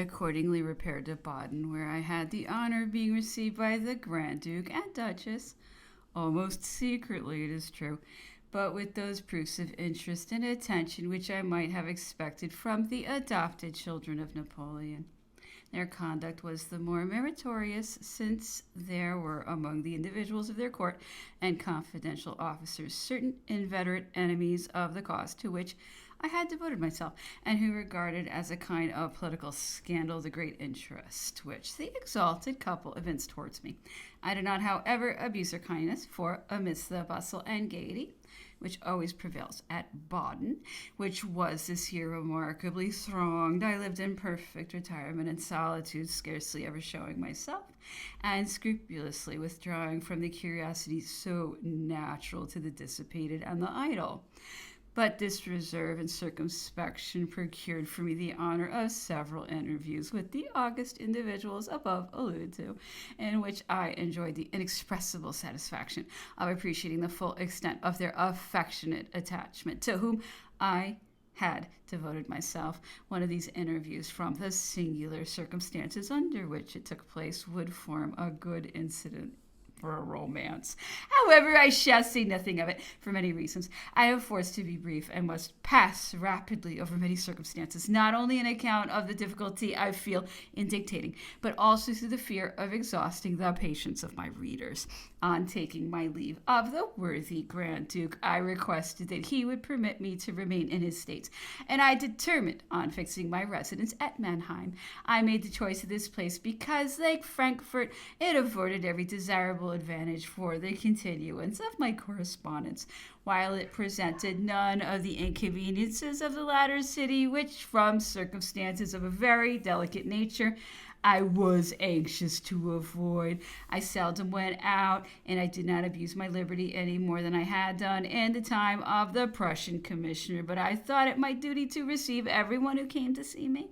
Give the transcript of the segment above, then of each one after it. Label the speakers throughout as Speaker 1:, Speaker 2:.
Speaker 1: accordingly repaired to Baden, where I had the honor of being received by the Grand Duke and Duchess, almost secretly, it is true, but with those proofs of interest and attention which I might have expected from the adopted children of Napoleon. Their conduct was the more meritorious since there were among the individuals of their court and confidential officers certain inveterate enemies of the cause to which I had devoted myself, and who regarded as a kind of political scandal the great interest which the exalted couple evinced towards me. I did not, however, abuse their kindness, for amidst the bustle and gaiety which always prevails at Baden, which was this year remarkably thronged, I lived in perfect retirement and solitude, scarcely ever showing myself, and scrupulously withdrawing from the curiosity so natural to the dissipated and the idle. But this reserve and circumspection procured for me the honor of several interviews with the august individuals above alluded to, in which I enjoyed the inexpressible satisfaction of appreciating the full extent of their affectionate attachment, to whom I had devoted myself. One of these interviews, from the singular circumstances under which it took place, would form a good incident for a romance. However, I shall say nothing of it for many reasons. I am forced to be brief and must pass rapidly over many circumstances, not only on account of the difficulty I feel in dictating, but also through the fear of exhausting the patience of my readers. On taking my leave of the worthy Grand Duke, I requested that he would permit me to remain in his states, and I determined on fixing my residence at Mannheim. I made the choice of this place because, like Frankfurt, it afforded every desirable advantage for the continuance of my correspondence, while it presented none of the inconveniences of the latter city, which, from circumstances of a very delicate nature, I was anxious to avoid. I seldom went out, and I did not abuse my liberty any more than I had done in the time of the Prussian commissioner, but I thought it my duty to receive everyone who came to see me.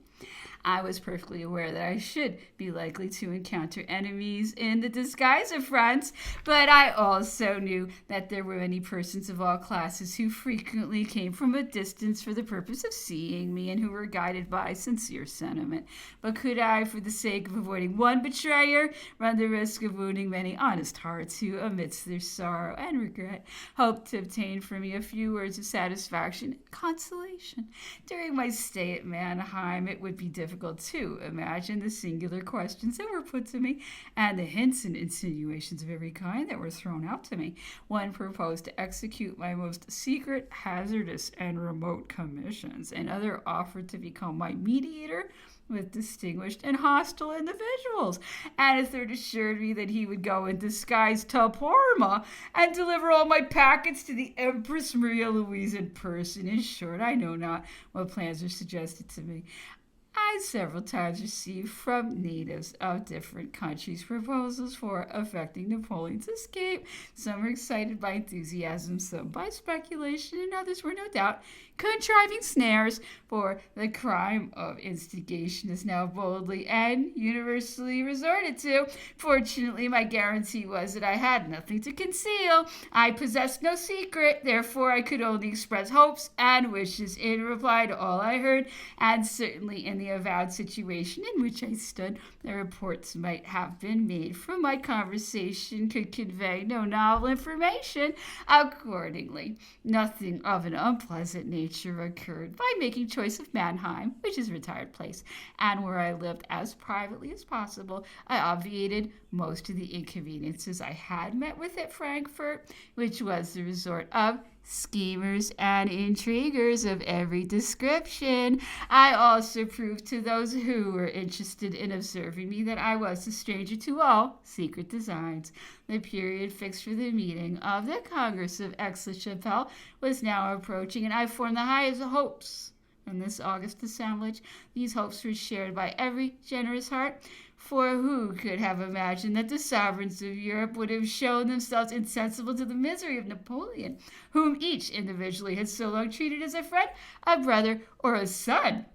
Speaker 1: I was perfectly aware that I should be likely to encounter enemies in the disguise of France, but I also knew that there were many persons of all classes who frequently came from a distance for the purpose of seeing me, and who were guided by sincere sentiment. But could I, for the sake of avoiding one betrayer, run the risk of wounding many honest hearts who, amidst their sorrow and regret, hoped to obtain from me a few words of satisfaction and consolation? During my stay at Mannheim, it would be difficult to imagine the singular questions that were put to me, and the hints and insinuations of every kind that were thrown out to me. One proposed to execute my most secret, hazardous, and remote commissions. Another offered to become my mediator with distinguished and hostile individuals, and a third assured me that he would go in disguise to Parma and deliver all my packets to the Empress Maria Louise in person. In short, I know not what plans were suggested to me. I several times received from natives of different countries proposals for effecting Napoleon's escape. Some were excited by enthusiasm, some by speculation, and others were no doubt contriving snares, for the crime of instigation is now boldly and universally resorted to. Fortunately, my guarantee was that I had nothing to conceal. I possessed no secret, therefore I could only express hopes and wishes in reply to all I heard, and certainly in the avowed situation in which I stood, the reports might have been made from my conversation could convey no novel information. Accordingly, nothing of an unpleasant nature occurred. By making choice of Mannheim, which is a retired place, and where I lived as privately as possible, I obviated most of the inconveniences I had met with at Frankfurt, which was the resort of schemers and intriguers of every description. I also proved to those who were interested in observing me that I was a stranger to all secret designs. The period fixed for the meeting of the Congress of Aix-la-Chapelle was now approaching, and I formed the highest hopes in this august assemblage. These hopes were shared by every generous heart, for who could have imagined that the sovereigns of Europe would have shown themselves insensible to the misery of Napoleon, whom each individually had so long treated as a friend, a brother, or a son?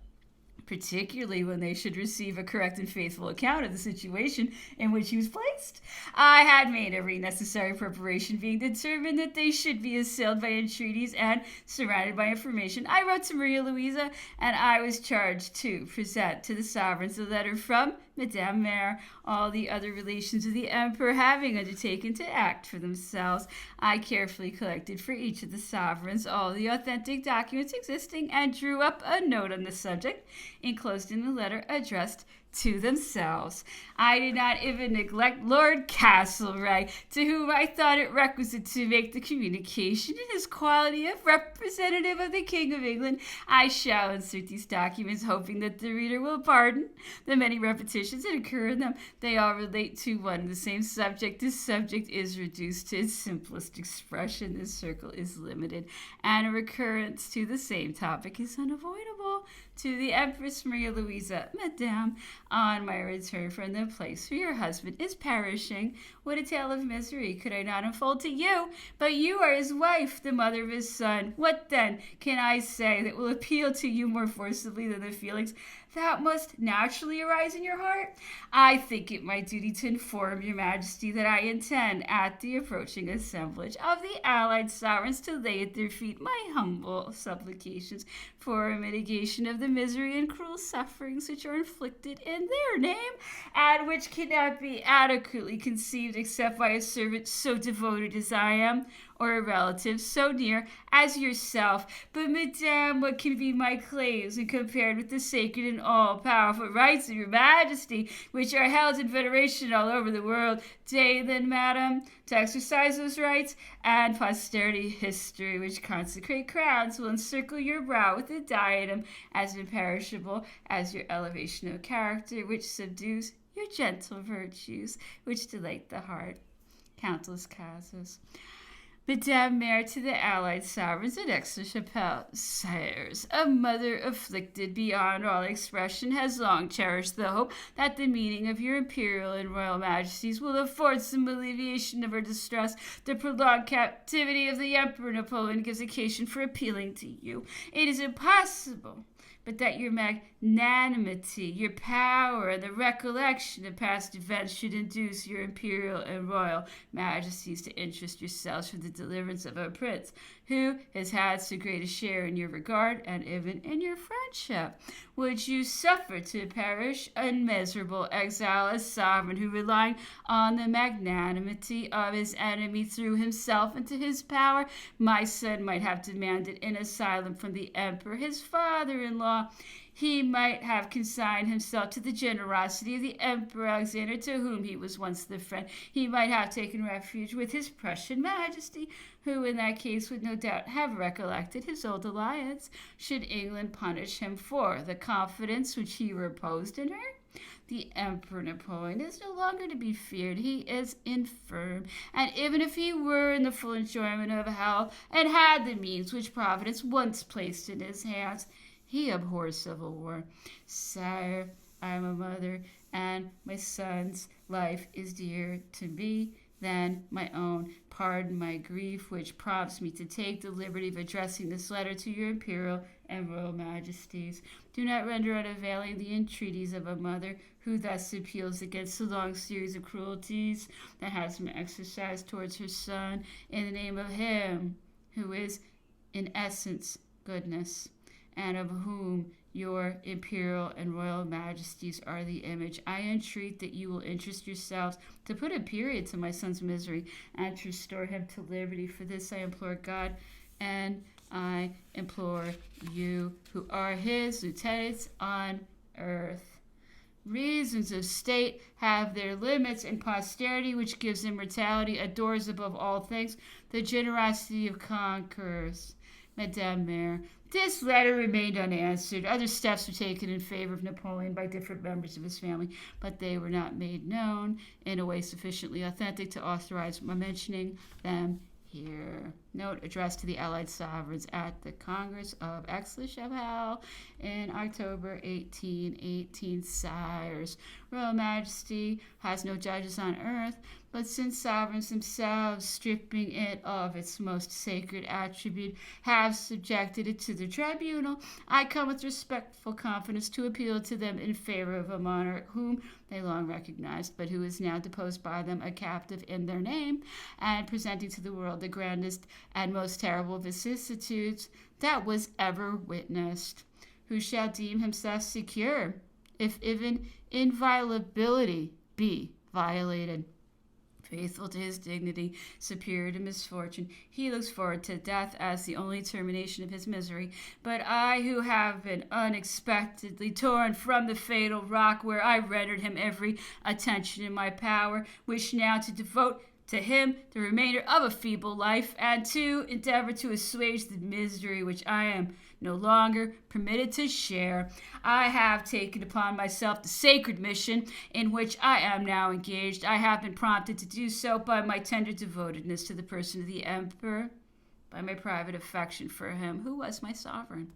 Speaker 1: particularly when they should receive a correct and faithful account of the situation in which he was placed. I had made every necessary preparation, being determined that they should be assailed by entreaties and surrounded by information. I wrote to Maria Louisa, and I was charged to present to the sovereigns a letter from Madame Mère, all the other relations of the emperor having undertaken to act for themselves. I carefully collected for each of the sovereigns all the authentic documents existing and drew up a note on the subject, enclosed in the letter addressed to themselves. I did not even neglect Lord Castlereagh, to whom I thought it requisite to make the communication in his quality of representative of the King of England. I shall insert these documents, hoping that the reader will pardon the many repetitions that occur in them. They all relate to one and the same subject. This subject is reduced to its simplest expression. This circle is limited, and a recurrence to the same topic is unavoidable. To the Empress Maria Louisa, Madame, on my return from the place where your husband is perishing, what a tale of misery could I not unfold to you? But you are his wife, the mother of his son. What then can I say that will appeal to you more forcibly than the feelings that must naturally arise in your heart? I think it my duty to inform your majesty that I intend, at the approaching assemblage of the allied sovereigns, to lay at their feet my humble supplications for a mitigation of the misery and cruel sufferings which are inflicted in their name, and which cannot be adequately conceived except by a servant so devoted as I am, or a relative so near as yourself. But, Madame, what can be my claims when compared with the sacred and all-powerful rights of your majesty, which are held in veneration all over the world? Day then, madam, to exercise those rights, and posterity history, which consecrate crowns, will encircle your brow with a diadem as imperishable as your elevation of character, which subdues your gentle virtues, which delight the heart. Countess Cazes. Madame Mère to the allied sovereigns at Aix-la-Chapelle. Sires, a mother afflicted beyond all expression has long cherished the hope that the meeting of your imperial and royal majesties will afford some alleviation of her distress. The prolonged captivity of the Emperor Napoleon gives occasion for appealing to you. It is impossible but that your magnanimity, your power, and the recollection of past events should induce your imperial and royal majesties to interest yourselves for the deliverance of a prince who has had so great a share in your regard and even in your friendship. Would you suffer to perish in miserable exile a sovereign who, relying on the magnanimity of his enemy, threw himself into his power? My son might have demanded an asylum from the emperor, his father-in-law. He might have consigned himself to the generosity of the Emperor Alexander, to whom he was once the friend. He might have taken refuge with his Prussian Majesty, who in that case would no doubt have recollected his old alliance. Should England punish him for the confidence which he reposed in her? The Emperor Napoleon is no longer to be feared. He is infirm, and even if he were in the full enjoyment of health and had the means which Providence once placed in his hands, he abhors civil war. Sire, I am a mother, and my son's life is dearer to me than my own. Pardon my grief, which prompts me to take the liberty of addressing this letter to your imperial and royal majesties. Do not render unavailing the entreaties of a mother who thus appeals against the long series of cruelties that has been exercised towards her son in the name of him who is in essence goodness, and of whom your imperial and royal majesties are the image. I entreat that you will interest yourselves to put a period to my son's misery and to restore him to liberty. For this I implore God, and I implore you, who are his lieutenants on earth. Reasons of state have their limits, and posterity, which gives immortality, adores above all things the generosity of conquerors. Madame Mère. This letter remained unanswered. Other steps were taken in favor of Napoleon by different members of his family, but they were not made known in a way sufficiently authentic to authorize my mentioning them here. Note addressed to the Allied sovereigns at the Congress of Aix-la-Chapelle in October 1818. Sires, Royal Majesty has no judges on earth, But since sovereigns themselves, stripping it of its most sacred attribute, have subjected it to the tribunal, I come with respectful confidence to appeal to them in favor of a monarch whom they long recognized, but who is now deposed by them, a captive in their name, and presenting to the world the grandest and most terrible vicissitudes that was ever witnessed. Who shall deem himself secure, if even inviolability be violated? Faithful to his dignity, superior to misfortune, he looks forward to death as the only termination of his misery. But I, who have been unexpectedly torn from the fatal rock where I rendered him every attention in my power, wish now to devote to him the remainder of a feeble life, and to endeavor to assuage the misery which I am no longer permitted to share. I have taken upon myself the sacred mission in which I am now engaged. I have been prompted to do so by my tender devotedness to the person of the emperor, by my private affection for him who was my sovereign.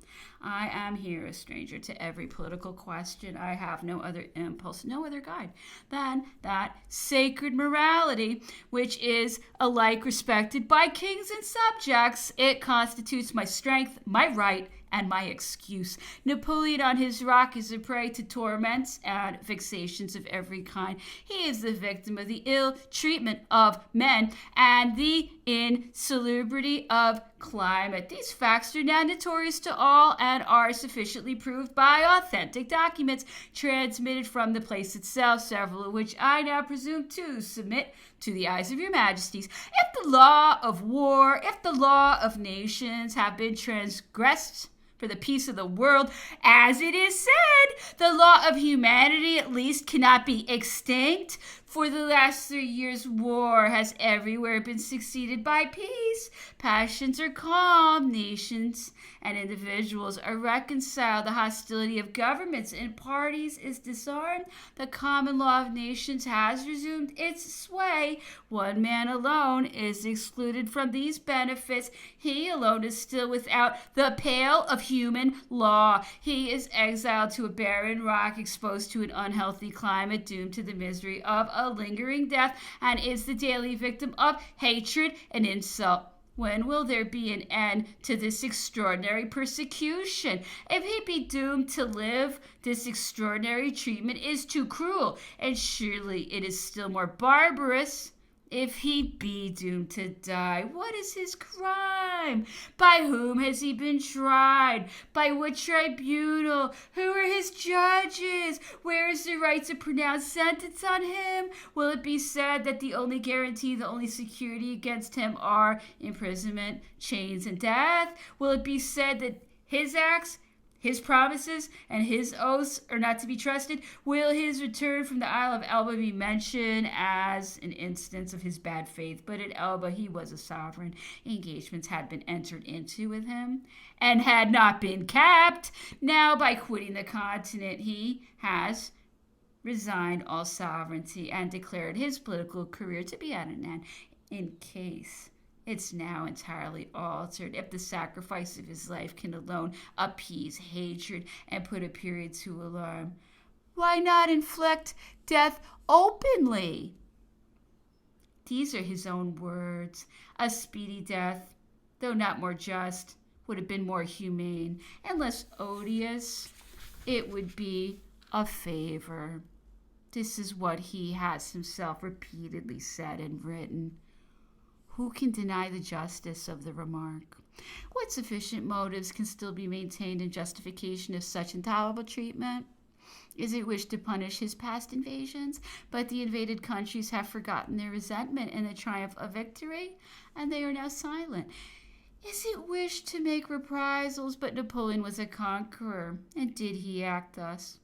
Speaker 1: I am here a stranger to every political question. I have no other impulse, no other guide than that sacred morality which is alike respected by kings and subjects. It constitutes my strength, my right, and my excuse. Napoleon on his rock is a prey to torments and vexations of every kind. He is the victim of the ill treatment of men and the insalubrity of climate. These facts are now notorious to all and are sufficiently proved by authentic documents transmitted from the place itself, several of which I now presume to submit to the eyes of your majesties. If the law of war, if the law of nations have been transgressed for the peace of the world, as it is said, the law of humanity at least cannot be extinct. For the last 3 years, war has everywhere been succeeded by peace. Passions are calm. Nations and individuals are reconciled. The hostility of governments and parties is disarmed. The common law of nations has resumed its sway. One man alone is excluded from these benefits. He alone is still without the pale of human law. He is exiled to a barren rock, exposed to an unhealthy climate, doomed to the misery of a lingering death, and is the daily victim of hatred and insult. When will there be an end to this extraordinary persecution? If he be doomed to live, this extraordinary treatment is too cruel, and surely it is still more barbarous if he be doomed to die. What is his crime? By whom has he been tried? By what tribunal? Who are his judges? Where is the right to pronounce sentence on him? Will it be said that the only guarantee, the only security against him are imprisonment, chains, and death? Will it be said that his acts, his promises, and his oaths are not to be trusted? Will his return from the Isle of Elba be mentioned as an instance of his bad faith? But at Elba he was a sovereign. Engagements had been entered into with him and had not been kept. Now, by quitting the continent, he has resigned all sovereignty and declared his political career to be at an end. In case it's now entirely altered, if the sacrifice of his life can alone appease hatred and put a period to alarm, why not inflict death openly? These are his own words. A speedy death, though not more just, would have been more humane and less odious. It would be a favor. This is what he has himself repeatedly said and written. Who can deny the justice of the remark? What sufficient motives can still be maintained in justification of such intolerable treatment? Is it wished to punish his past invasions? But the invaded countries have forgotten their resentment in the triumph of victory, and they are now silent. Is it wished to make reprisals? But Napoleon was a conqueror, and did he act thus?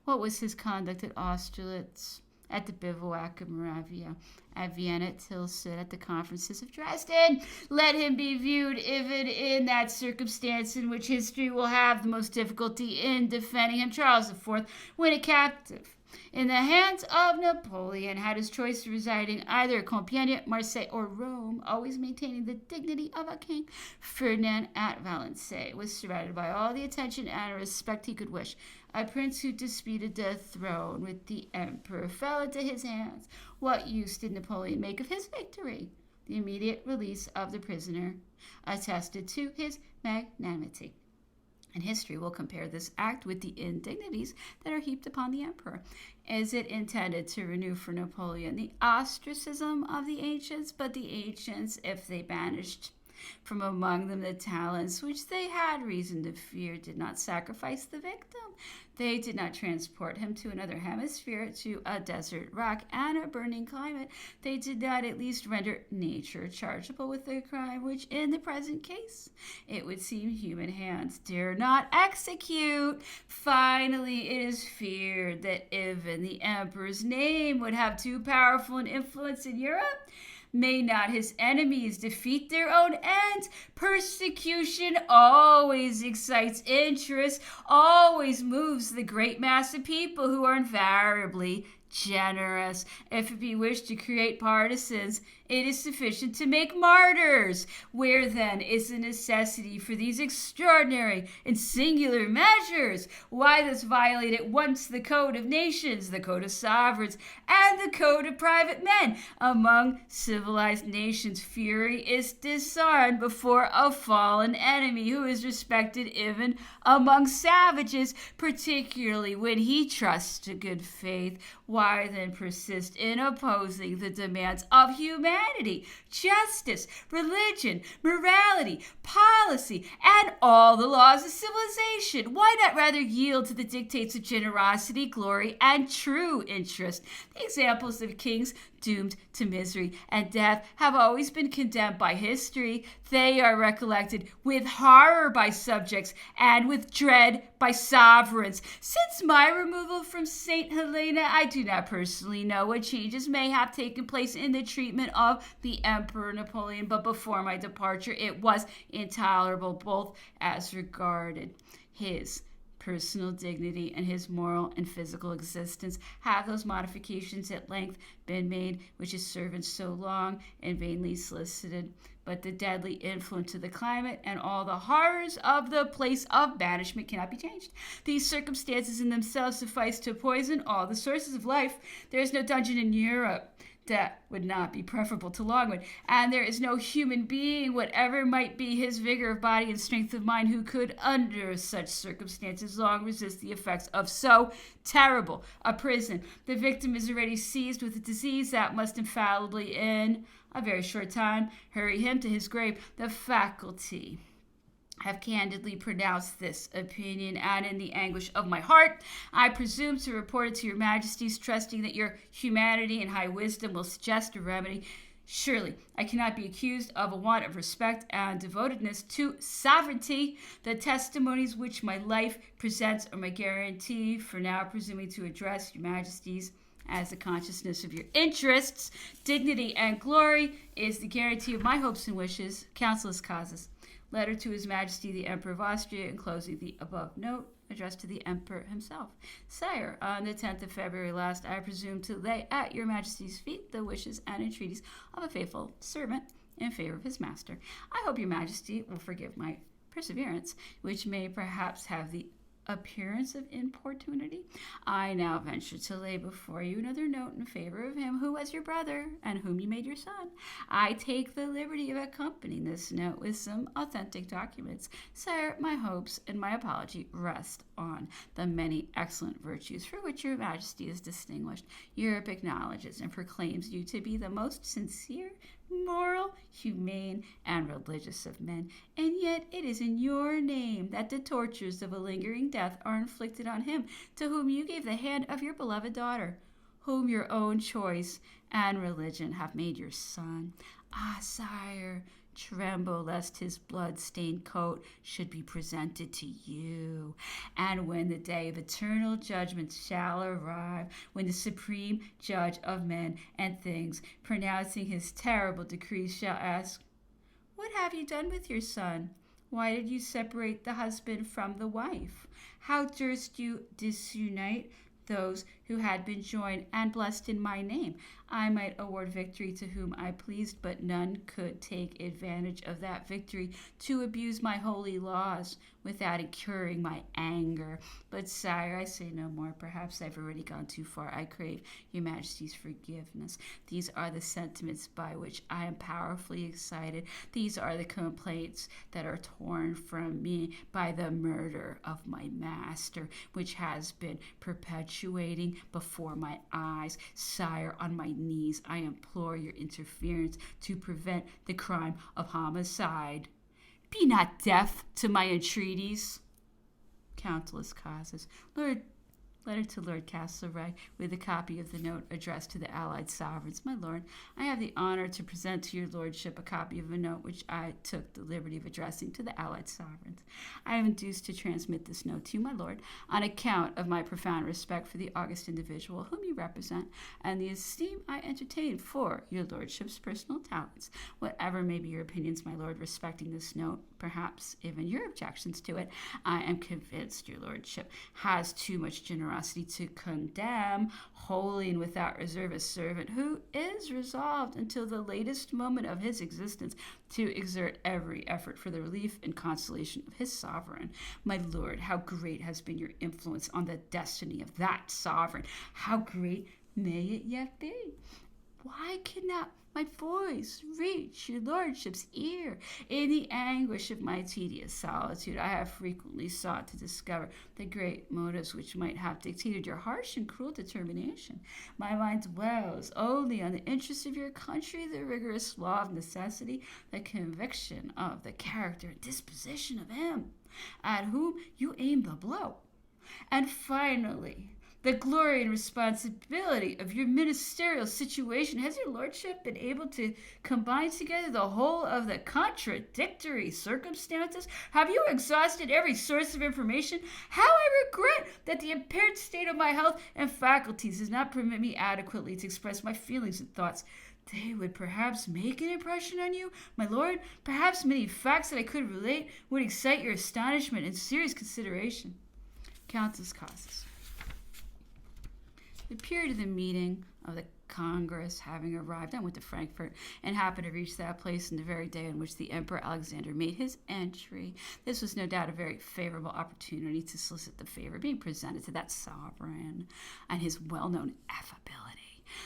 Speaker 1: What was his conduct at Austerlitz, at the bivouac of Moravia, at Vienna, at Tilsit, at the conferences of Dresden? Let him be viewed even in that circumstance in which history will have the most difficulty in defending him. Charles IV, when a captive in the hands of Napoleon, had his choice of residing either at Compiègne, Marseille, or Rome, always maintaining the dignity of a king. Ferdinand at Valence was surrounded by all the attention and respect he could wish. A prince who disputed the throne with the emperor fell into his hands. What use did Napoleon make of his victory? The immediate release of the prisoner attested to his magnanimity. And history will compare this act with the indignities that are heaped upon the emperor. Is it intended to renew for Napoleon the ostracism of the ancients? But the ancients, if they banished from among them the talents which they had reason to fear, did not sacrifice the victim. They did not transport him to another hemisphere, to a desert rock and a burning climate. They did not at least render nature chargeable with the crime which, in the present case, it would seem human hands dare not execute. Finally, it is feared that even the emperor's name would have too powerful an influence in Europe. May not his enemies defeat their own ends? Persecution always excites interest, always moves the great mass of people who are invariably generous. If it be wished to create partisans, it is sufficient to make martyrs. Where then is the necessity for these extraordinary and singular measures? Why thus violate at once the code of nations, the code of sovereigns, and the code of private men? Among civilized nations, fury is disarmed before a fallen enemy who is respected even among savages, particularly when he trusts to good faith. Why then persist in opposing the demands of humanity, justice, religion, morality, policy, and all the laws of civilization? Why not rather yield to the dictates of generosity, glory, and true interest? The examples of kings doomed to misery and death have always been condemned by history. They are recollected with horror by subjects and with dread by sovereigns. Since my removal from St. Helena, I do not personally know what changes may have taken place in the treatment of the Emperor Napoleon, but before my departure it was intolerable, both as regarded his personal dignity and his moral and physical existence. Have those modifications at length been made which his servants so long and vainly solicited? But the deadly influence of the climate and all the horrors of the place of banishment cannot be changed. These circumstances in themselves suffice to poison all the sources of life. There is no dungeon in Europe that would not be preferable to Longwood, and there is no human being, whatever might be his vigor of body and strength of mind, who could, under such circumstances, long resist the effects of so terrible a prison. The victim is already seized with a disease that must infallibly, in a very short time, hurry him to his grave. The faculty have candidly pronounced this opinion, and in the anguish of my heart, I presume to report it to your majesties, trusting that your humanity and high wisdom will suggest a remedy. Surely, I cannot be accused of a want of respect and devotedness to sovereignty. The testimonies which my life presents are my guarantee for now presuming to address your majesties as the consciousness of your interests, dignity, and glory is the guarantee of my hopes and wishes. Council's causes. Letter to His Majesty the Emperor of Austria, enclosing the above note, addressed to the Emperor himself. Sire, on the 10th of February last, I presume to lay at your Majesty's feet the wishes and entreaties of a faithful servant in favor of his master. I hope your Majesty will forgive my perseverance, which may perhaps have the appearance of importunity. I now venture to lay before you another note in favor of him who was your brother and whom you made your son. I take the liberty of accompanying this note with some authentic documents. Sire, my hopes and my apology rest on the many excellent virtues for which your Majesty is distinguished. Europe acknowledges and proclaims you to be the most sincere, moral, humane, and religious of men, and yet it is in your name that the tortures of a lingering death are inflicted on him to whom you gave the hand of your beloved daughter, whom your own choice and religion have made your son. Ah, sire, tremble lest his blood-stained coat should be presented to you. And when the day of eternal judgment shall arrive, when the supreme judge of men and things, pronouncing his terrible decrees, shall ask, "What have you done with your son? Why did you separate the husband from the wife? How durst you disunite those who had been joined and blessed in my name? I might award victory to whom I pleased, but none could take advantage of that victory to abuse my holy laws. without incurring my anger. But, sire, I say no more. Perhaps I've already gone too far. I crave your majesty's forgiveness. These are the sentiments by which I am powerfully excited. These are the complaints that are torn from me by the murder of my master, which has been perpetuating before my eyes. Sire, on my knees, I implore your interference to prevent the crime of homicide. Be not deaf to my entreaties. Countless causes. Letter to Lord Castlereagh, with a copy of the note addressed to the allied sovereigns. My lord, I have the honor to present to your lordship a copy of a note which I took the liberty of addressing to the allied sovereigns. I am induced to transmit this note to you, my lord, on account of my profound respect for the august individual whom you represent, and the esteem I entertain for your lordship's personal talents. Whatever may be your opinions, my lord, respecting this note, perhaps even your objections to it, I am convinced your lordship has too much generosity to condemn wholly and without reserve a servant who is resolved until the latest moment of his existence to exert every effort for the relief and consolation of his sovereign. My lord, how great has been your influence on the destiny of that sovereign. How great may it yet be? Why cannot my voice reach your lordship's ear? In the anguish of my tedious solitude, I have frequently sought to discover the great motives which might have dictated your harsh and cruel determination. My mind dwells only on the interests of your country, the rigorous law of necessity, the conviction of the character and disposition of him at whom you aim the blow. And finally, the glory and responsibility of your ministerial situation. Has your lordship been able to combine together the whole of the contradictory circumstances? Have you exhausted every source of information? How I regret that the impaired state of my health and faculties does not permit me adequately to express my feelings and thoughts. They would perhaps make an impression on you, my lord. Perhaps many facts that I could relate would excite your astonishment and serious consideration. Countess causes. The period of the meeting of the Congress having arrived, I went to Frankfurt and happened to reach that place in the very day in which the Emperor Alexander made his entry. This was no doubt a very favorable opportunity to solicit the favor being presented to that sovereign, and his well-known affability,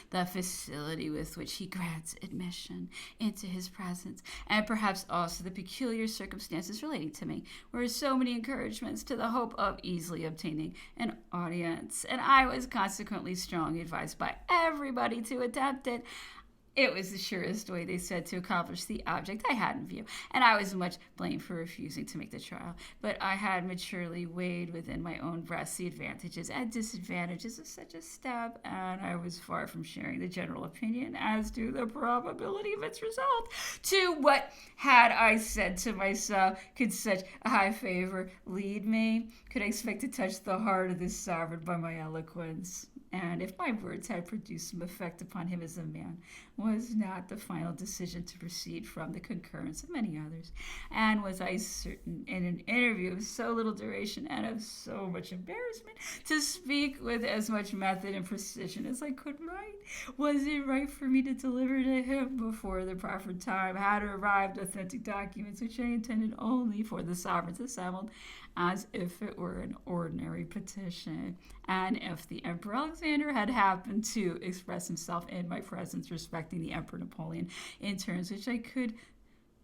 Speaker 1: the facility with which he grants admission into his presence, and perhaps also the peculiar circumstances relating to me, were so many encouragements to the hope of easily obtaining an audience, and I was consequently strongly advised by everybody to attempt it. It was the surest way, they said, to accomplish the object I had in view, and I was much blamed for refusing to make the trial. But I had maturely weighed within my own breast the advantages and disadvantages of such a step, and I was far from sharing the general opinion as to the probability of its result. To what had I said to myself could such a high favor lead me? Could I expect to touch the heart of this sovereign by my eloquence? And if my words had produced some effect upon him as a man, was not the final decision to proceed from the concurrence of many others? And was I certain, in an interview of so little duration and of so much embarrassment, to speak with as much method and precision as I could write? Was it right for me to deliver to him before the proper time had arrived authentic documents which I intended only for the sovereigns assembled, as if it were an ordinary petition? And if the Emperor Alexander had happened to express himself in my presence respecting the Emperor Napoleon in terms which I could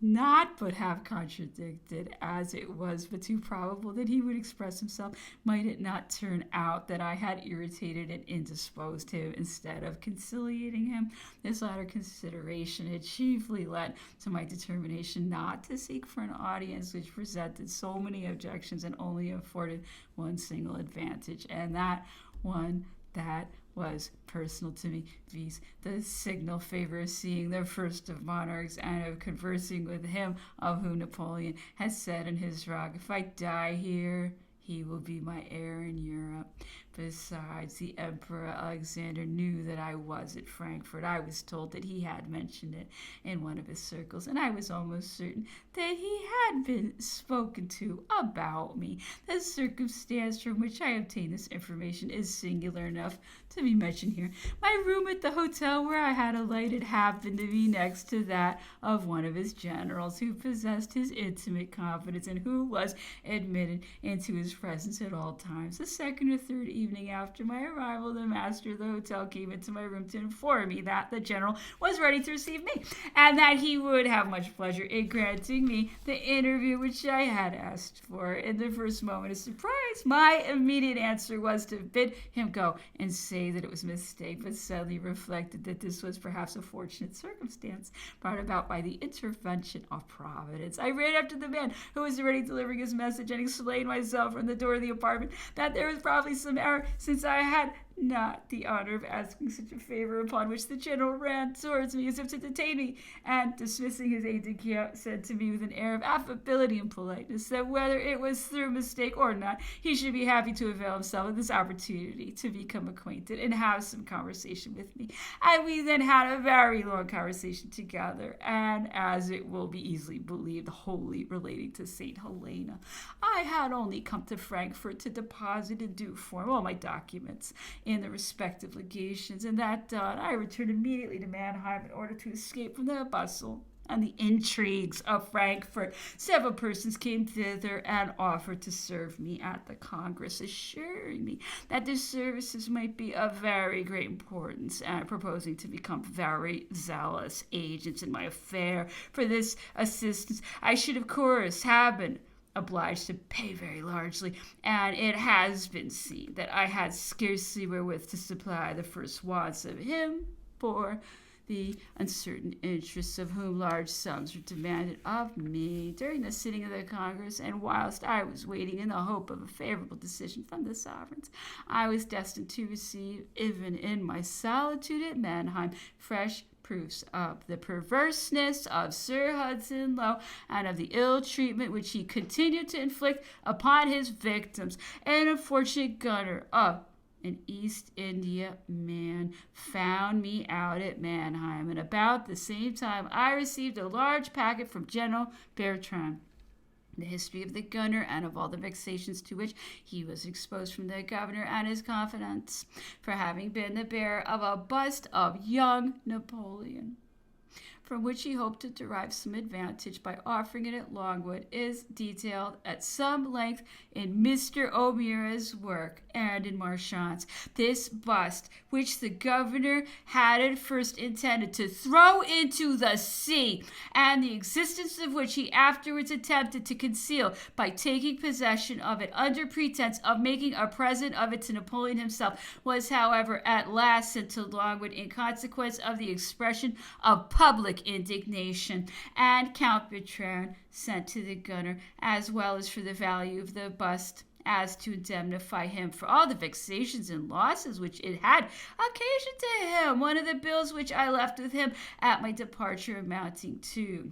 Speaker 1: not but have contradicted, as it was but too probable that he would express himself, might it not turn out that I had irritated and indisposed him instead of conciliating him? This latter consideration had chiefly led to my determination not to seek for an audience which presented so many objections and only afforded one single advantage, and that one that was personal to me, viz. The signal favor of seeing the first of monarchs and of conversing with him of whom Napoleon has said in his rock, if I die here, he will be my heir in Europe. Besides, the Emperor Alexander knew that I was at Frankfurt. I was told that he had mentioned it in one of his circles, and I was almost certain that he had been spoken to about me. The circumstance from which I obtained this information is singular enough to be mentioned here. My room at the hotel where I had alighted happened to be next to that of one of his generals, who possessed his intimate confidence and who was admitted into his presence at all times. The second or third evening after my arrival, the master of the hotel came into my room to inform me that the general was ready to receive me, and that he would have much pleasure in granting me the interview which I had asked for. In the first moment of surprise, my immediate answer was to bid him go and say that it was a mistake, but suddenly reflected that this was perhaps a fortunate circumstance brought about by the intervention of Providence. I ran after the man who was already delivering his message and explained myself from the door of the apartment that there was probably some error, since I had not the honor of asking such a favor, upon which the general ran towards me as if to detain me, and, dismissing his aide-de-camp, said to me with an air of affability and politeness that whether it was through mistake or not, he should be happy to avail himself of this opportunity to become acquainted and have some conversation with me. And we then had a very long conversation together, and, as it will be easily believed, wholly relating to St. Helena. I had only come to Frankfurt to deposit in due form all my documents in the respective legations, and that done, I returned immediately to Mannheim in order to escape from the bustle and the intrigues of Frankfurt. Several persons came thither and offered to serve me at the Congress, assuring me that their services might be of very great importance, and proposing to become very zealous agents in my affair. For this assistance I should, of course, have been obliged to pay very largely, and it has been seen that I had scarcely wherewith to supply the first wants of him, for the uncertain interests of whom large sums were demanded of me during the sitting of the Congress, and whilst I was waiting in the hope of a favorable decision from the sovereigns, I was destined to receive, even in my solitude at Mannheim, fresh proofs of the perverseness of Sir Hudson Lowe and of the ill treatment which he continued to inflict upon his victims. An unfortunate gunner of an East India man found me out at Mannheim, and about the same time I received a large packet from General Bertrand. The history of the gunner, and of all the vexations to which he was exposed from the governor and his confidants for having been the bearer of a bust of young Napoleon, from which he hoped to derive some advantage by offering it at Longwood, is detailed at some length in Mr. O'Meara's work and in Marchand's. This bust, which the governor had at first intended to throw into the sea, and the existence of which he afterwards attempted to conceal by taking possession of it under pretense of making a present of it to Napoleon himself, was, however, at last sent to Longwood in consequence of the expression of public indignation, and Count Bertrand sent to the gunner, as well as for the value of the bust, as to indemnify him for all the vexations and losses which it had occasioned to him, one of the bills which I left with him at my departure amounting to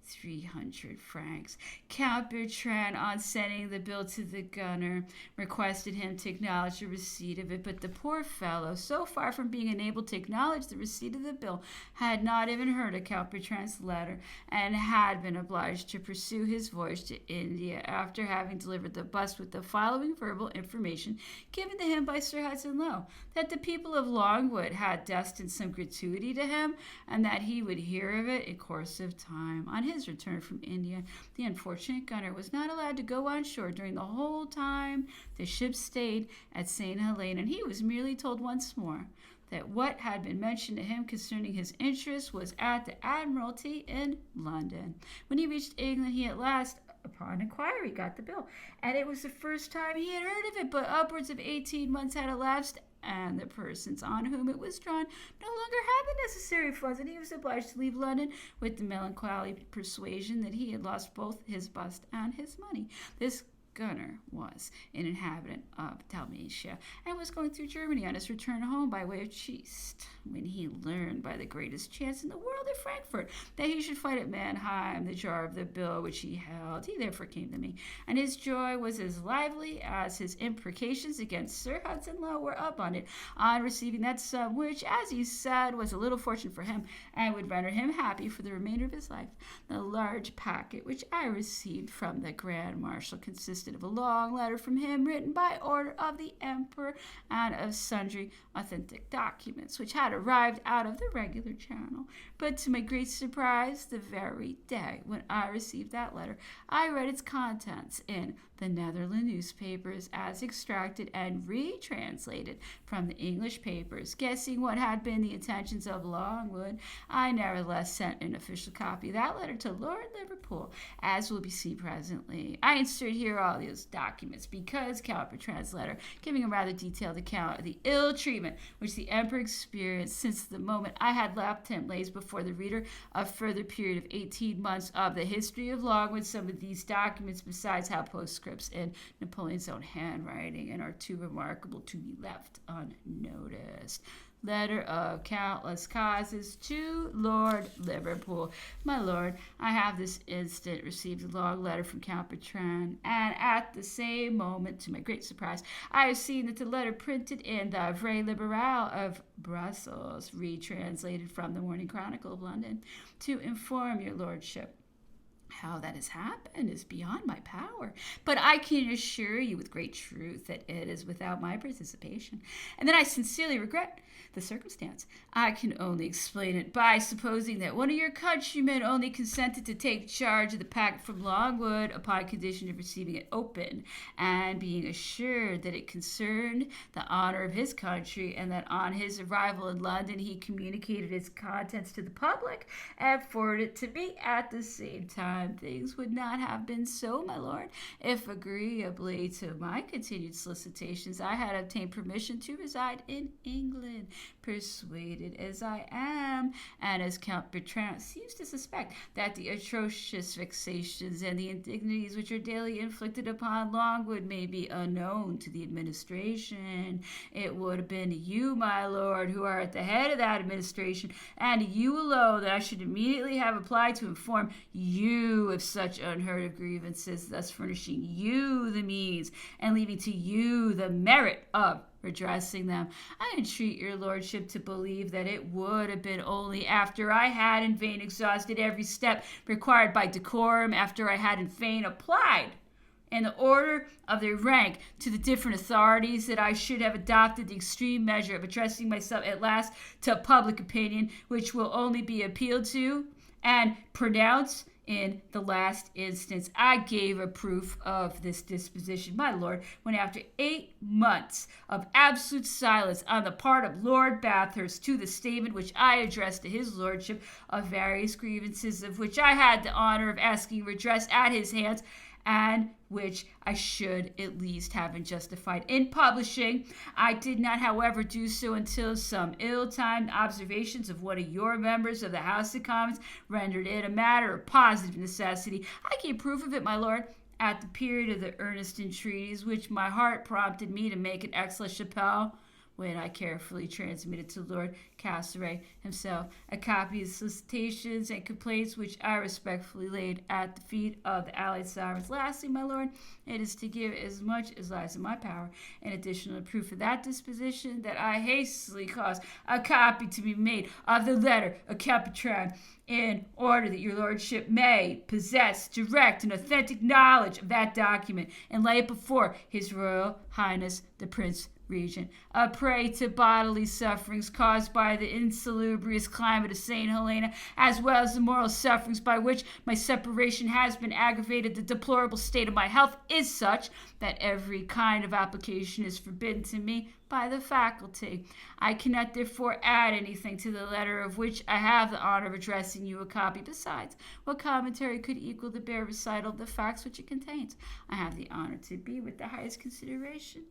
Speaker 1: 300 francs. Count Bertrand, on sending the bill to the gunner, requested him to acknowledge the receipt of it, but the poor fellow, so far from being enabled to acknowledge the receipt of the bill, had not even heard of Count Bertrand's letter, and had been obliged to pursue his voyage to India, after having delivered the bust with the following verbal information given to him by Sir Hudson Lowe, that the people of Longwood had destined some gratuity to him, and that he would hear of it in course of time. On his return from India, the unfortunate gunner was not allowed to go on shore during the whole time the ship stayed at St. Helena, and he was merely told once more that what had been mentioned to him concerning his interest was at the Admiralty in London. When he reached England, he at last, upon inquiry, got the bill, and it was the first time he had heard of it, but upwards of 18 months had elapsed, and the persons on whom it was drawn no longer had the necessary funds, and he was obliged to leave London with the melancholy persuasion that he had lost both his bust and his money. This Gunnar was an inhabitant of Dalmatia and was going through Germany on his return home by way of Trieste when he learned by the greatest chance in the world at Frankfurt that he should fight at Mannheim the jar of the bill which he held. He therefore came to me, and his joy was as lively as his imprecations against Sir Hudson Lowe were abundant on receiving that sum which, as he said, was a little fortune for him and would render him happy for the remainder of his life. The large packet which I received from the Grand Marshal consisted of a long letter from him written by order of the Emperor and of sundry authentic documents which had arrived out of the regular channel. But to my great surprise, the very day when I received that letter, I read its contents in the Netherland newspapers as extracted and retranslated from the English papers. Guessing what had been the intentions of Longwood, I nevertheless sent an official copy of that letter to Lord Liverpool, as will be seen presently. I insert here all those documents because Count Bertrand's letter, giving a rather detailed account of the ill treatment which the Emperor experienced since the moment I had left him, lays before the reader a further period of 18 months of the history of Longwood. Some of these documents, besides, have postscripts in Napoleon's own handwriting and are too remarkable to be left unnoticed. Letter of countless causes to Lord Liverpool. My lord, I have this instant received a long letter from Count Bertrand, and at the same moment, to my great surprise, I have seen that the letter printed in the Vrai Liberal of Brussels, retranslated from the Morning Chronicle of London, to inform your lordship. How that has happened is beyond my power, but I can assure you with great truth that it is without my participation, and that I sincerely regret the circumstance. I can only explain it by supposing that one of your countrymen only consented to take charge of the packet from Longwood upon condition of receiving it open, and being assured that it concerned the honor of his country, and that on his arrival in London he communicated its contents to the public and forwarded it to me at the same time. Things would not have been so, my lord, if agreeably to my continued solicitations I had obtained permission to reside in England, persuaded as I am, and as Count Bertrand seems to suspect, that the atrocious vexations and the indignities which are daily inflicted upon Longwood may be unknown to the administration. It would have been you, my lord, who are at the head of that administration, and you alone, that I should immediately have applied to inform you of such unheard of grievances, thus furnishing you the means and leaving to you the merit of redressing them. I entreat your lordship to believe that it would have been only after I had in vain exhausted every step required by decorum, after I had in vain applied in the order of their rank to the different authorities, that I should have adopted the extreme measure of addressing myself at last to public opinion, which will only be appealed to and pronounced in the last instance. I gave a proof of this disposition, my lord, when after 8 months of absolute silence on the part of Lord Bathurst to the statement which I addressed to his lordship of various grievances of which I had the honor of asking redress at his hands, and which I should at least have been justified in publishing, I did not, however, do so until some ill-timed observations of one of your members of the House of Commons rendered it a matter of positive necessity. I gave proof of it, my lord, at the period of the earnest entreaties which my heart prompted me to make at Aix-la-Chapelle, when I carefully transmitted to Lord Castlereagh himself a copy of the solicitations and complaints which I respectfully laid at the feet of the allied sovereigns. Lastly, my lord, it is to give as much as lies in my power an additional proof of that disposition, that I hastily caused a copy to be made of the letter of Count Bertrand, in order that your lordship may possess direct and authentic knowledge of that document, and lay it before his royal highness the Prince Regent, a prey to bodily sufferings caused by the insalubrious climate of St. Helena, as well as the moral sufferings by which my separation has been aggravated. The deplorable state of my health is such that every kind of application is forbidden to me by the faculty. I cannot therefore add anything to the letter of which I have the honor of addressing you a copy. Besides, what commentary could equal the bare recital of the facts which it contains? I have the honor to be, with the highest consideration,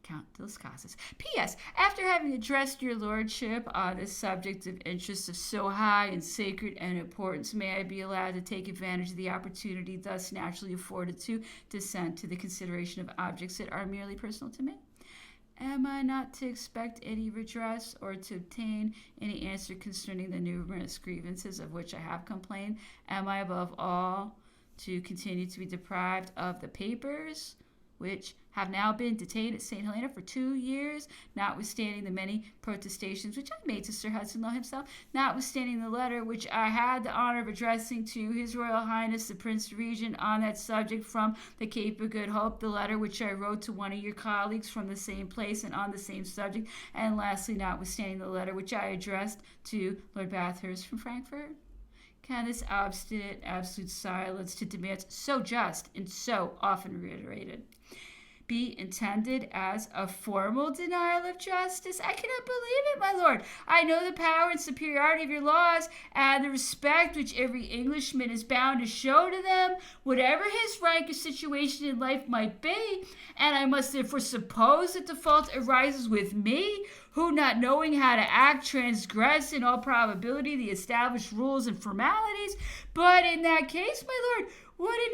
Speaker 1: Count de las Casas. P.S. After having addressed your lordship on a subject of interest of so high and sacred and importance, may I be allowed to take advantage of the opportunity thus naturally afforded to descend to the consideration of objects that are merely personal to me? Am I not to expect any redress or to obtain any answer concerning the numerous grievances of which I have complained? Am I above all to continue to be deprived of the papers which have now been detained at St. Helena for 2 years, notwithstanding the many protestations which I made to Sir Hudson Lowe himself, notwithstanding the letter which I had the honor of addressing to His Royal Highness the Prince Regent on that subject from the Cape of Good Hope, the letter which I wrote to one of your colleagues from the same place and on the same subject, and lastly, notwithstanding the letter which I addressed to Lord Bathurst from Frankfurt? Can this obstinate, absolute silence to demands so just and so often reiterated be intended as a formal denial of justice? I cannot believe it, my lord. I know the power and superiority of your laws, and the respect which every Englishman is bound to show to them, whatever his rank or situation in life might be, and I must therefore suppose that the fault arises with me, who, not knowing how to act, transgress in all probability the established rules and formalities. But in that case, my lord, would it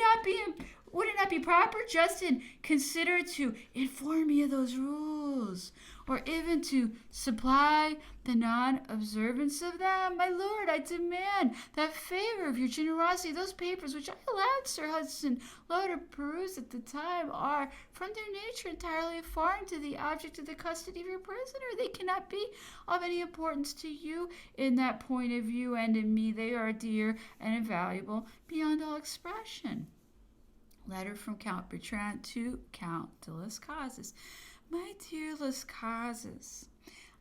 Speaker 1: not be proper, just and considerate to inform me of those rules, or even to supply the non-observance of them? My lord, I demand that favor of your generosity. Those papers which I allowed Sir Hudson Lowe to peruse at the time are, from their nature, entirely foreign to the object of the custody of your prisoner. They cannot be of any importance to you in that point of view, and in me they are dear and invaluable beyond all expression. Letter from Count Bertrand to Count de las Casas. My dear Las Casas,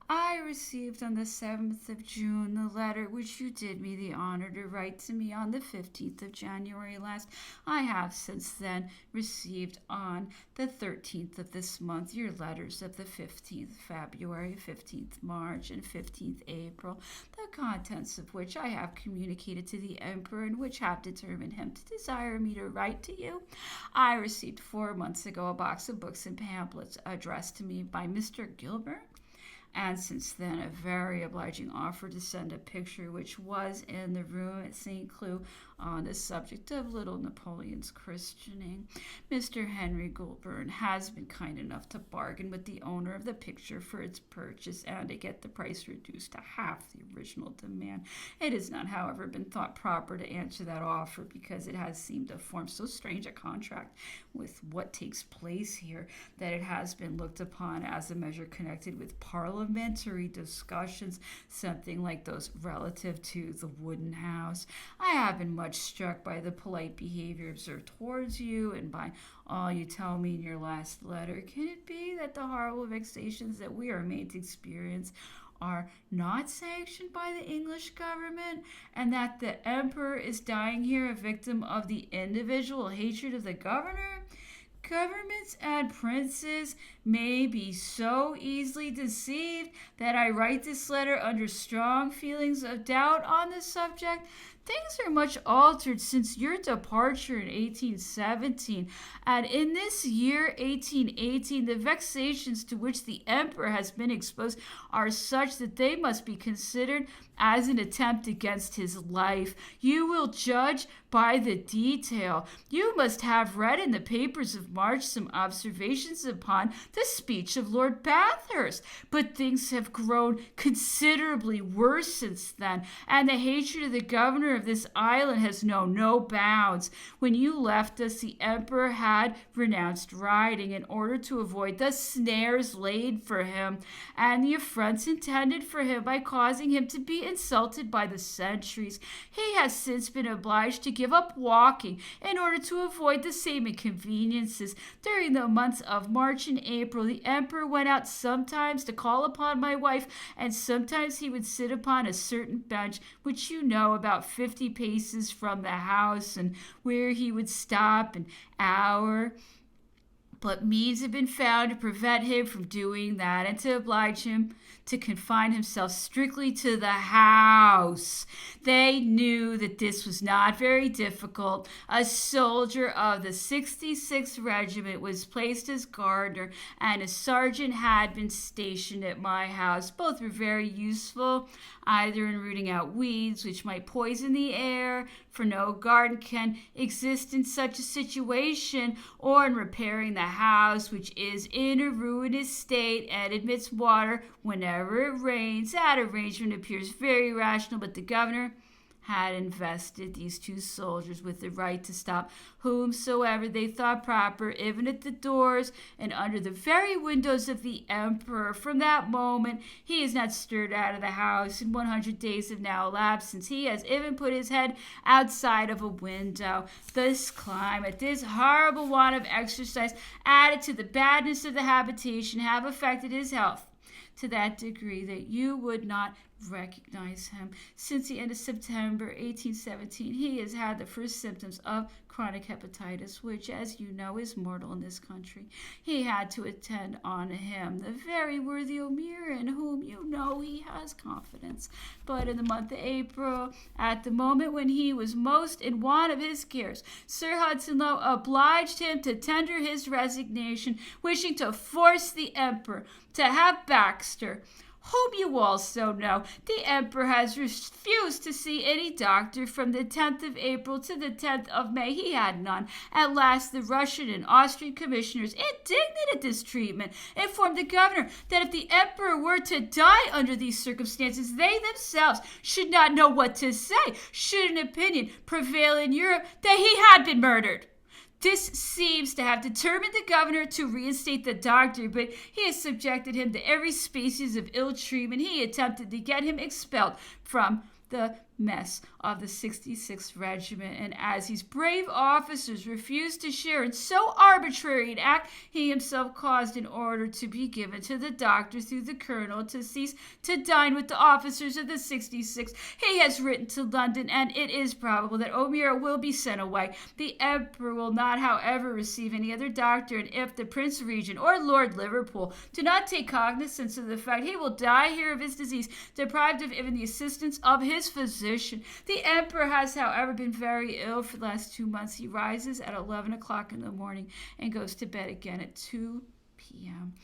Speaker 1: I received on the 7th of June the letter which you did me the honor to write to me on the 15th of January last. I have since then received on the 13th of this month your letters of the 15th February, 15th March, and 15th April, the contents of which I have communicated to the Emperor, and which have determined him to desire me to write to you. I received 4 months ago a box of books and pamphlets addressed to me by Mr. Gilbert, and since then a very obliging offer to send a picture which was in the room at St. Cloud on the subject of little Napoleon's christening. Mr. Henry Goulburn has been kind enough to bargain with the owner of the picture for its purchase and to get the price reduced to half the original demand. It has not, however, been thought proper to answer that offer, because it has seemed to form so strange a contract with what takes place here that it has been looked upon as a measure connected with parliamentary discussions, something like those relative to the wooden house. I have been much struck by the polite behavior observed towards you, and by all you tell me in your last letter. Can it be that the horrible vexations that we are made to experience are not sanctioned by the English government, and that the Emperor is dying here a victim of the individual hatred of the governor? Governments and princes may be so easily deceived that I write this letter under strong feelings of doubt on this subject. Things are much altered since your departure in 1817, and in this year 1818 the vexations to which the Emperor has been exposed are such that they must be considered as an attempt against his life. You will judge by the detail. You must have read in the papers of March some observations upon the speech of Lord Bathurst, but things have grown considerably worse since then, and the hatred of the governor of this island has known no bounds. When you left us, the Emperor had renounced riding in order to avoid the snares laid for him and the affronts intended for him by causing him to be insulted by the sentries. He has since been obliged to give up walking in order to avoid the same inconveniences. During the months of March and April, the Emperor went out sometimes to call upon my wife, and sometimes he would sit upon a certain bench, which you know, about 50 paces from the house, and where he would stop an hour, but means have been found to prevent him from doing that and to oblige him to confine himself strictly to the house. They knew that this was not very difficult. A soldier of the 66th Regiment was placed as gardener, and a sergeant had been stationed at my house. Both were very useful, either in rooting out weeds which might poison the air, for no garden can exist in such a situation, or in repairing the house, which is in a ruinous state and admits water whenever it rains. That arrangement appears very rational, but the governor had invested these two soldiers with the right to stop whomsoever they thought proper, even at the doors and under the very windows of the emperor. From that moment he has not stirred out of the house, and 100 days have now elapsed since he has even put his head outside of a window. This climate, this horrible want of exercise, added to the badness of the habitation, have affected his health to that degree that you would not recognize him. Since the end of September 1817, he has had the first symptoms of chronic hepatitis, which, as you know, is mortal in this country. He had to attend on him the very worthy O'Meara, in whom you know he has confidence. But in the month of April, at the moment when he was most in want of his cares, Sir Hudson Lowe obliged him to tender his resignation, wishing to force the emperor to have Baxter, whom you also know. The emperor has refused to see any doctor from the 10th of April to the 10th of May. He had none. At last the Russian and Austrian commissioners, indignant at this treatment, informed the governor that if the emperor were to die under these circumstances, they themselves should not know what to say, should an opinion prevail in Europe that he had been murdered. This seems to have determined the governor to reinstate the doctor, but he has subjected him to every species of ill treatment. He attempted to get him expelled from the mess of the 66th Regiment, and as these brave officers refused to share in so arbitrary an act, he himself caused an order to be given to the doctor through the colonel to cease to dine with the officers of the 66th. He has written to London, and it is probable that O'Meara will be sent away. The emperor will not, however, receive any other doctor, and if the Prince Regent or Lord Liverpool do not take cognizance of the fact, he will die here of his disease, deprived of even the assistance of his physician. The emperor has, however, been very ill for the last 2 months. He rises at 11 o'clock in the morning and goes to bed again at 2 p.m.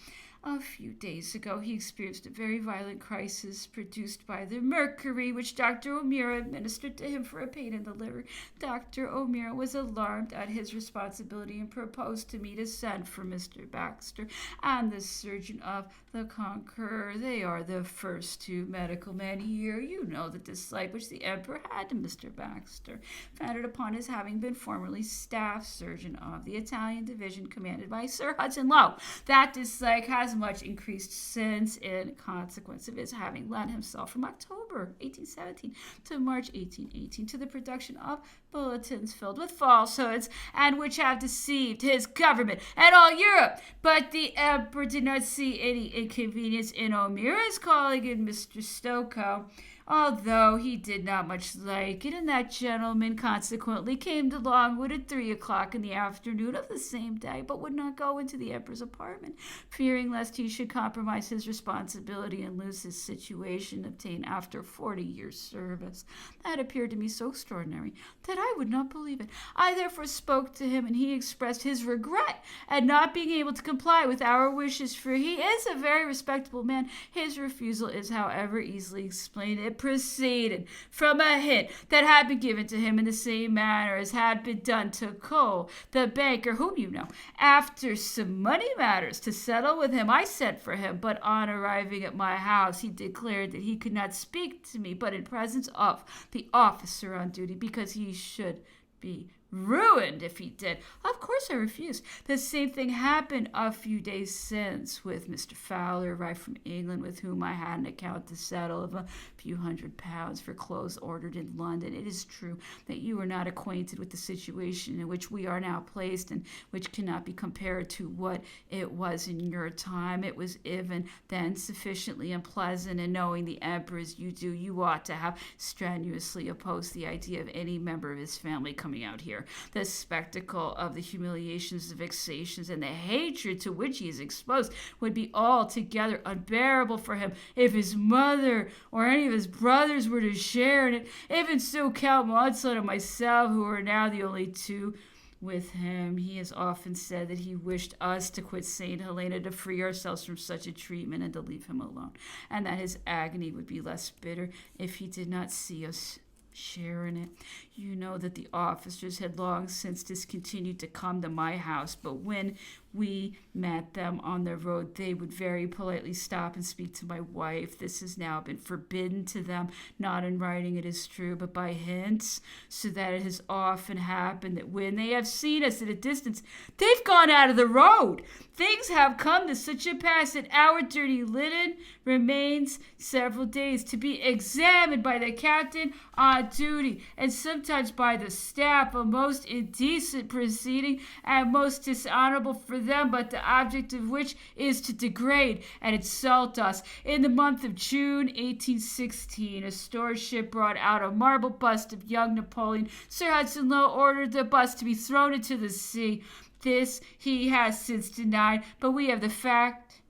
Speaker 1: A few days ago, he experienced a very violent crisis produced by the mercury, which Dr. O'Meara administered to him for a pain in the liver. Dr. O'Meara was alarmed at his responsibility and proposed to me to send for Mr. Baxter and the surgeon of the Conqueror. They are the first two medical men here. You know the dislike which the emperor had to Mr. Baxter, founded upon his having been formerly staff surgeon of the Italian division commanded by Sir Hudson Lowe. That dislike has much increased since, in consequence of his having lent himself from October 1817 to March 1818 to the production of bulletins filled with falsehoods, and which have deceived his government and all Europe. But the emperor did not see any inconvenience in O'Meara's calling in Mr. Stokoe, although he did not much like it, and that gentleman consequently came to Longwood at 3 o'clock in the afternoon of the same day, but would not go into the emperor's apartment, fearing lest he should compromise his responsibility and lose his situation obtained after 40 years' service. That appeared to me so extraordinary that I would not believe it. I therefore spoke to him, and he expressed his regret at not being able to comply with our wishes, for he is a very respectable man. His refusal is, however, easily explained. It proceeded from a hint that had been given to him in the same manner as had been done to Cole, the banker, whom you know. After some money matters to settle with him, I sent for him, but on arriving at my house, he declared that he could not speak to me but in presence of the officer on duty, because he should be ruined if he did. Of course I refused. The same thing happened a few days since with Mr. Fowler, arrived from England, with whom I had an account to settle of a few £100 for clothes ordered in London. It is true that you are not acquainted with the situation in which we are now placed, and which cannot be compared to what it was in your time. It was even then sufficiently unpleasant, and knowing the emperor as you do, you ought to have strenuously opposed the idea of any member of his family coming out here. bitter. The spectacle of the humiliations, the vexations, and the hatred to which he is exposed would be altogether unbearable for him if his mother or any of his brothers were to share in it. Even so, Count Monson and myself, who are now the only two with him, he has often said that he wished us to quit St. Helena to free ourselves from such a treatment and to leave him alone, and that his agony would be less bitter if he did not see us share in it. You know that the officers had long since discontinued to come to my house, but when we met them on the road, they would very politely stop and speak to my wife. This has now been forbidden to them, not in writing, it is true, but by hints, so that it has often happened that when they have seen us at a distance, they've gone out of the road. Things have come to such a pass that our dirty linen remains several days to be examined by the captain on duty, and sometimes by the staff, a most indecent proceeding and most dishonorable for them, but the object of which is to degrade and insult us. In the month of June 1816, a store ship brought out a marble bust of young Napoleon. Sir Hudson Lowe ordered the bust to be thrown into the sea. This he has since denied, but we have the fact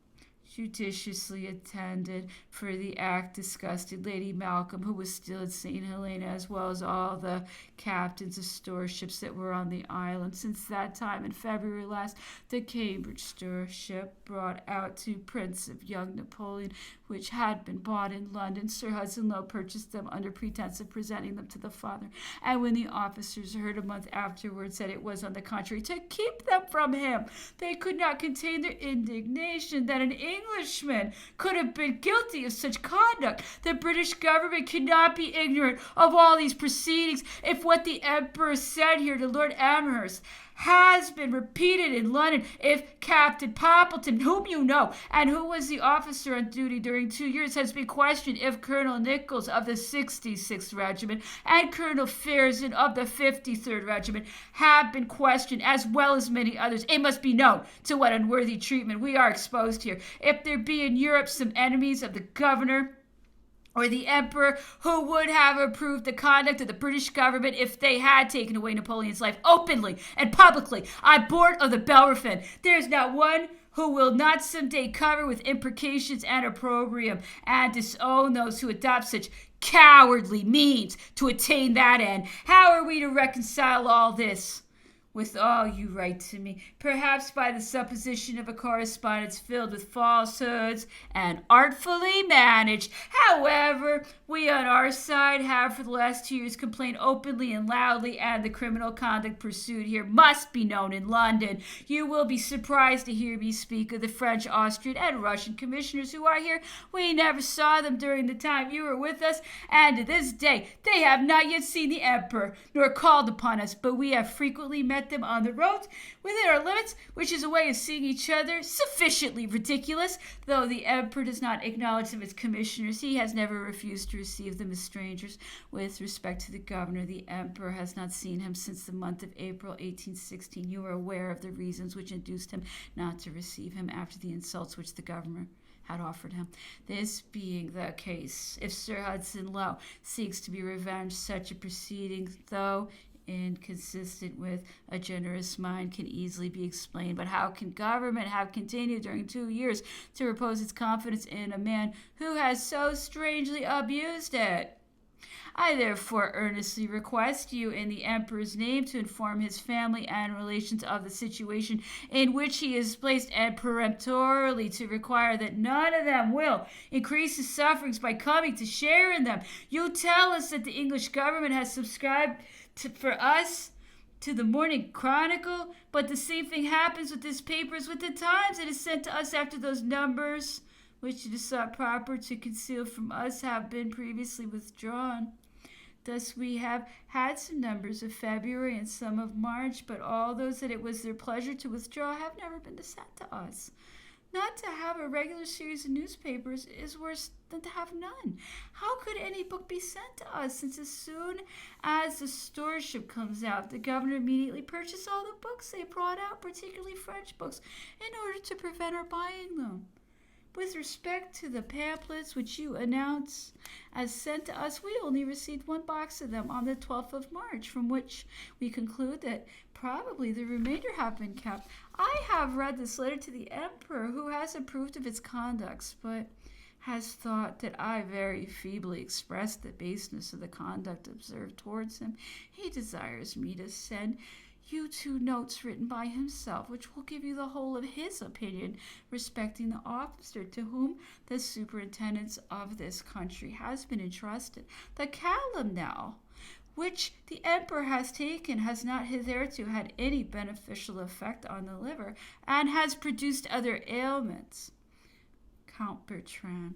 Speaker 1: judiciously attended, for the act disgusted Lady Malcolm, who was still at St. Helena, as well as all the captains of store ships that were on the island. Since that time, in February last, the Cambridge store ship brought out 2 prints of young Napoleon, which had been bought in London. Sir Hudson Lowe purchased them under pretense of presenting them to the father, and when the officers heard a month afterwards that it was, on the contrary, to keep them from him, they could not contain their indignation that an Englishman could have been guilty of such conduct. The British government cannot be ignorant of all these proceedings if what the Emperor said here to Lord Amherst has been repeated in London, if Captain Poppleton, whom you know, and who was the officer on duty during 2 years, has been questioned, if Colonel Nichols of the 66th Regiment and Colonel Fearson of the 53rd Regiment have been questioned, as well as many others, it must be known to what unworthy treatment we are exposed here. If there be in Europe some enemies of the governor or the Emperor who would have approved the conduct of the British government if they had taken away Napoleon's life openly and publicly on board of the Bellerophon, there is not one who will not someday cover with imprecations and opprobrium and disown those who adopt such cowardly means to attain that end. How are we to reconcile all this with all you write to me? Perhaps by the supposition of a correspondence filled with falsehoods and artfully managed. However, we on our side have for the last 2 years complained openly and loudly, and the criminal conduct pursued here must be known in London. You will be surprised to hear me speak of the French, Austrian, and Russian commissioners who are here. We never saw them during the time you were with us, and to this day they have not yet seen the Emperor, nor called upon us, but we have frequently met them on the roads within our limits, which is a way of seeing each other sufficiently ridiculous. Though the Emperor does not acknowledge them as commissioners, he has never refused to receive them as strangers. With respect to the governor, the Emperor has not seen him since the month of April 1816. You are aware of the reasons which induced him not to receive him after the insults which the governor had offered him. This being the case, if Sir Hudson Lowe seeks to be revenged, such a proceeding, though inconsistent with a generous mind, can easily be explained. But how can government have continued during 2 years to repose its confidence in a man who has so strangely abused it? I therefore earnestly request you, in the Emperor's name, to inform his family and relations of the situation in which he is placed, and peremptorily to require that none of them will increase his sufferings by coming to share in them. You tell us that the English government has subscribed for us to the Morning Chronicle, but the same thing happens with this paper as with the Times. It is sent to us after those numbers, which it is thought proper to conceal from us, have been previously withdrawn. Thus we have had some numbers of February and some of March, but all those that it was their pleasure to withdraw have never been sent to us. Not to have a regular series of newspapers is worse than to have none. How could any book be sent to us, since as soon as the store ship comes out, the governor immediately purchased all the books they brought out, particularly French books, in order to prevent our buying them? With respect to the pamphlets which you announce as sent to us, we only received one box of them on the 12th of March, from which we conclude that probably the remainder have been kept. I have read this letter to the Emperor, who has approved of its conducts, but has thought that I very feebly expressed the baseness of the conduct observed towards him. He desires me to send you 2 notes written by himself, which will give you the whole of his opinion respecting the officer to whom the superintendence of this country has been entrusted. The calomel which the emperor has taken has not hitherto had any beneficial effect on the liver, and has produced other ailments. Count Bertrand.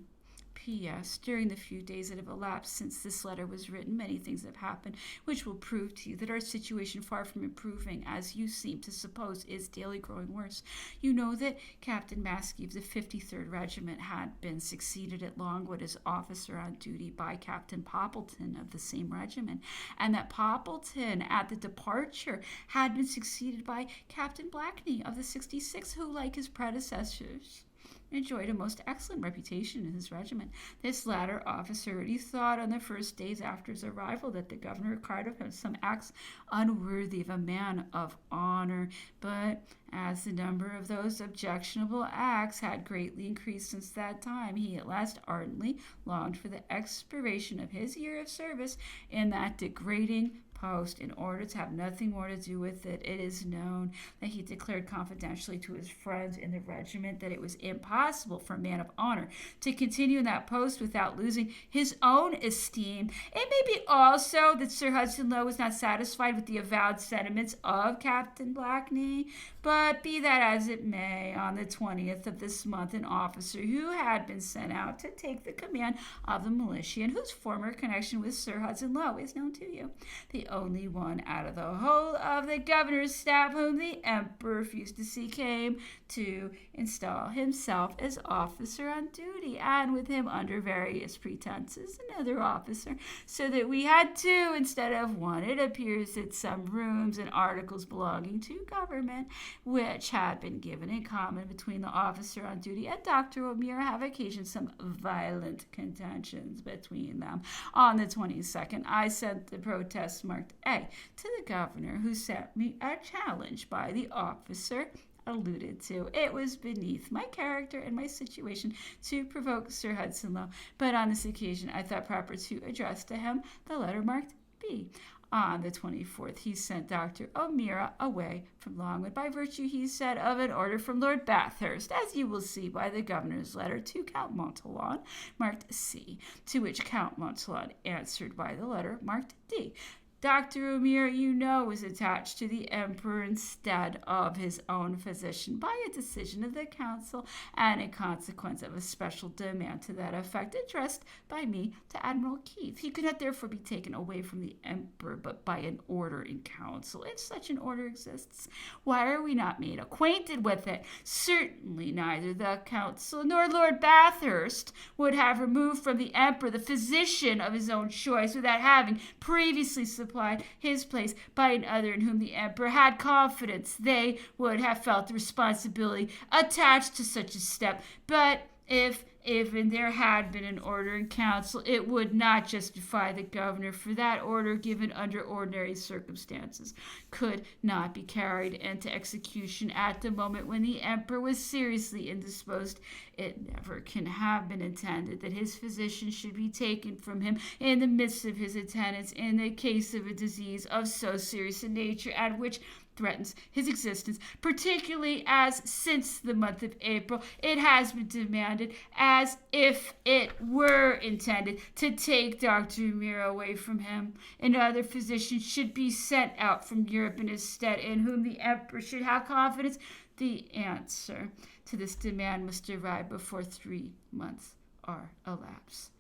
Speaker 1: P.S. During the few days that have elapsed since this letter was written, many things have happened which will prove to you that our situation, far from improving, as you seem to suppose, is daily growing worse. You know that Captain Maskey of the 53rd Regiment had been succeeded at Longwood as officer on duty by Captain Poppleton of the same regiment, and that Poppleton, at the departure, had been succeeded by Captain Blackney of the 66th, who, like his predecessors, enjoyed a most excellent reputation in his regiment. This latter officer already thought on the first days after his arrival that the governor required of him some acts unworthy of a man of honor, but as the number of those objectionable acts had greatly increased since that time, he at last ardently longed for the expiration of his year of service in that degrading post in order to have nothing more to do with it. It is known that he declared confidentially to his friends in the regiment that it was impossible for a man of honor to continue in that post without losing his own esteem. It may be also that Sir Hudson Lowe was not satisfied with the avowed sentiments of Captain Blackney, but be that as it may, on the 20th of this month, an officer who had been sent out to take the command of the militia, and whose former connection with Sir Hudson Lowe is known to you, the only one out of the whole of the governor's staff whom the emperor refused to see, came to install himself as officer on duty, and with him, under various pretenses, another officer, so that we had 2 instead of 1. It appears that some rooms and articles belonging to government, which had been given in common between the officer on duty and Dr. O'Meara, have occasioned some violent contentions between them. On the 22nd, I sent the protest marked A to the governor, who sent me a challenge by the officer alluded to. It was beneath my character and my situation to provoke Sir Hudson Lowe, but on this occasion I thought proper to address to him the letter marked B. On the 24th, he sent Dr. O'Meara away from Longwood by virtue, he said, of an order from Lord Bathurst, as you will see by the governor's letter to Count Montauban, marked C, to which Count Montauban answered by the letter marked D. Dr. O'Meara, you know, was attached to the emperor instead of his own physician by a decision of the council, and in consequence of a special demand to that effect addressed by me to Admiral Keith. He could not therefore be taken away from the emperor, but by an order in council. If such an order exists, why are we not made acquainted with it? Certainly neither the council nor Lord Bathurst would have removed from the emperor the physician of his own choice without having previously supplied his place by another in whom the emperor had confidence. They would have felt the responsibility attached to such a step, but if there had been an order in council, it would not justify the governor, for that order, given under ordinary circumstances, could not be carried into execution at the moment when the emperor was seriously indisposed. It never can have been intended that his physician should be taken from him in the midst of his attendance in the case of a disease of so serious a nature, and which threatens his existence, particularly as since the month of April it has been demanded, as if it were intended to take Dr. O'Meara away from him. Another physician should be sent out from Europe in his stead, in whom the emperor should have confidence. The answer to this demand must arrive before 3 months are elapsed.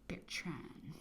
Speaker 1: Bertrand.